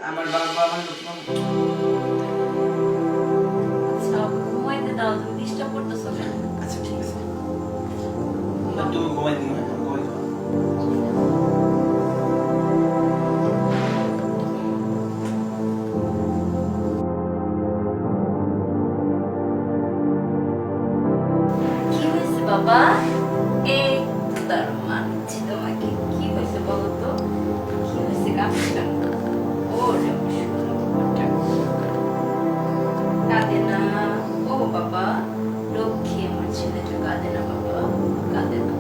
আমার বাবা আমার লক্ষ্মী আচ্ছা ঘুমাইতে দাও, তুমি ডিস্টার্ব করতেছো কেন? আচ্ছা ঠিক আছে তুমি ঘুমাই দিন ঘুমাই দাও কি হয়েছে বাবা? এই তো তার মানছি তোমাকে। কি হয়েছে বলো তো? কি হয়েছে? কাঁদছো কেন? ওরে আমার সোনা বাবাটা। কাঁদে না। ও বাবা লক্ষ্মী আমার ছেলেটা, কাঁদে না বাবা, কাঁদে না।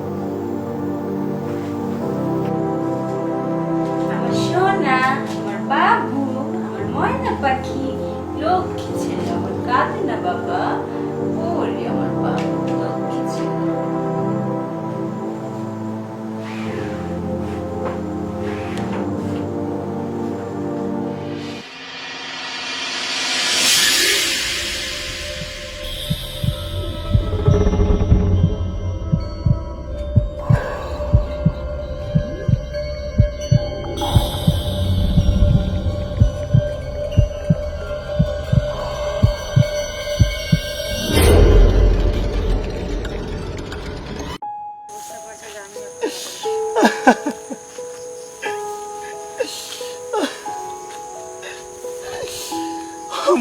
আমার সোনা, আমার বাবু, আমার ময়না পাখি, লক্ষ্মী ছেলে আমার, কাঁদে না বাবা। ওরে আমার বাবু, লক্ষ্মী ছেলে।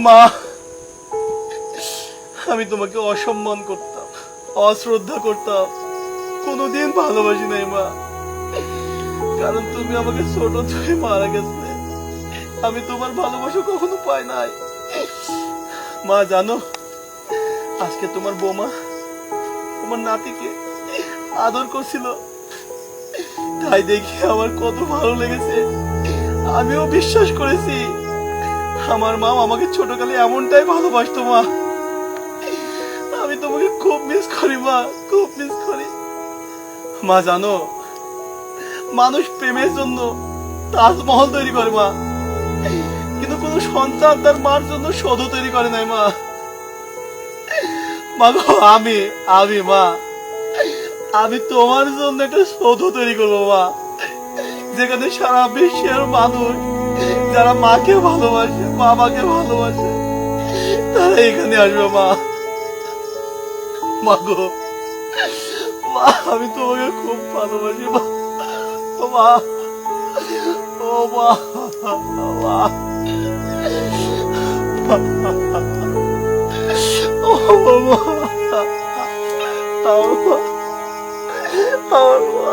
মা, আমি তোমাকে অসম্মান করতাম, অশ্রদ্ধা করতাম, কোনোদিন ভালোবাসি নাই মা। কারণ তুমি আমাকে ছোট থেকে মারা গেছে, আমি তোমার ভালোবাসা কখনো পাই নাই। মা জানো, আজকে তোমার বৌমা তোমার নাতিকে আদর করছিল, তাই দেখে আমার কত ভালো লেগেছে। আমিও বিশ্বাস করেছি আমার মা আমাকে ছোটকালে এমনটাই ভালোবাসতো। মা আমি তোমাকে খুব মিস করি মা, খুব মিস করি। মা জানো, মানুষ প্রেমের জন্য তাজমহল তৈরি করে মা, কিন্তু কোনো সন্তান তার মার জন্য সৌধ তৈরি করে নাই মা। মা গো, আমি মা, আমি তোমার জন্য একটা সৌধ তৈরি করবো মা, যেখানে সারা বিশ্বের মানুষ যারা মাকে ভালোবাসে, বাবাকে ভালোবাসে, তারা এখানে আসবে মা। মা গো, মা আমি তোমাকে খুব ভালোবাসি মা। ও মা, ও মা, মা, ও মা, আমার মা, আমার মা।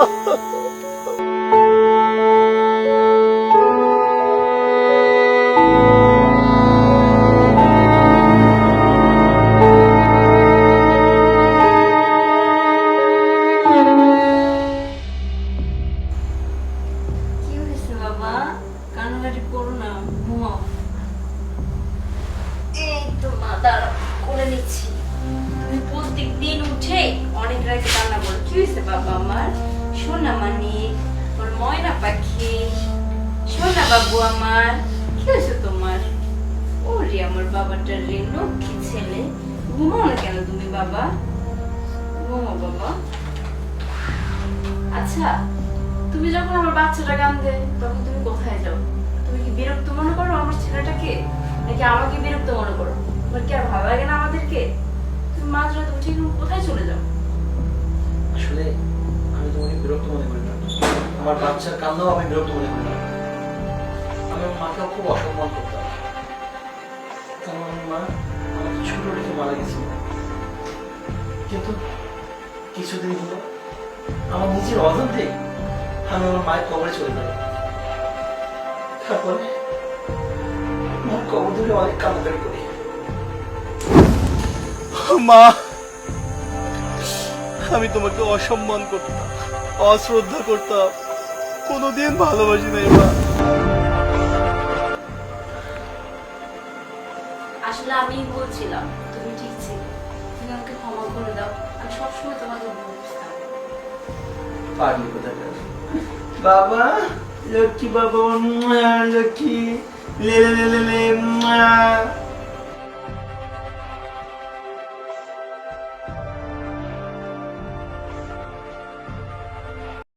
কি হয়েছে বাবা? কান্নাকাটি করো না, ঘুমাও। এই তো মা, দাঁড়াও, করে নিচ্ছি। তুমি প্রত্যেক দিন উঠে অনেক রাতে কান্না করো। কি হয়েছে বাবা আমার? সোনা মানিক, আমার ময়না পাখি, সোনা বাবু আমার, কি হয়েছে তোমার? ওরে আমার বাবাটা রে, লক্ষ্মী ছেলে। ঘুমাও না কেন তুমি বাবা? ঘুমাও বাবা। আচ্ছা, তুমি যখন আমার বাচ্চাটা কাঁদে তখন তুমি কোথায় যাও? তুমি কি বিরক্ত মনে করো আমার ছেলেটাকে, নাকি আমাকে বিরক্ত মনে করো? তোমার কি আর ভালো লাগে না আমাদেরকে? তুমি মাঝরাতে উঠে কোথায় চলে যাও? আসলে আমি তোমাকে বিরক্ত মনে করি না, আমার বাচ্চার কান্নাও আমি বিরক্ত মনে করি না। আমি আমার মাকেও খুব অসম্মান করতাম, কারণ আমার মা আমাকে ছোট রেখে মারা গেছিল। কিন্তু কিছুদিন হলো আমার নিজের অজান্তে আমি আমার মায়ের কবরে চলে যাই। তারপরে মার কবর ধরে অনেক কান্নাকাটি করি। মা, আমি তোমাকে অসম্মান করতাম, অশ্রদ্ধা করতাম, কোনোদিন ভালোবাসি নাই মা। আসলে আমি বলছিলাম তুমি ঠিক ছিলে, তুমি আমাকে ক্ষমা করে দাও। আমি সবসময় তোমাকে বুঝতাম। পাগলি কোথাকার। বাবা লক্ষ্মী, বাবা লক্ষ্মী, লে লে লে লে লে।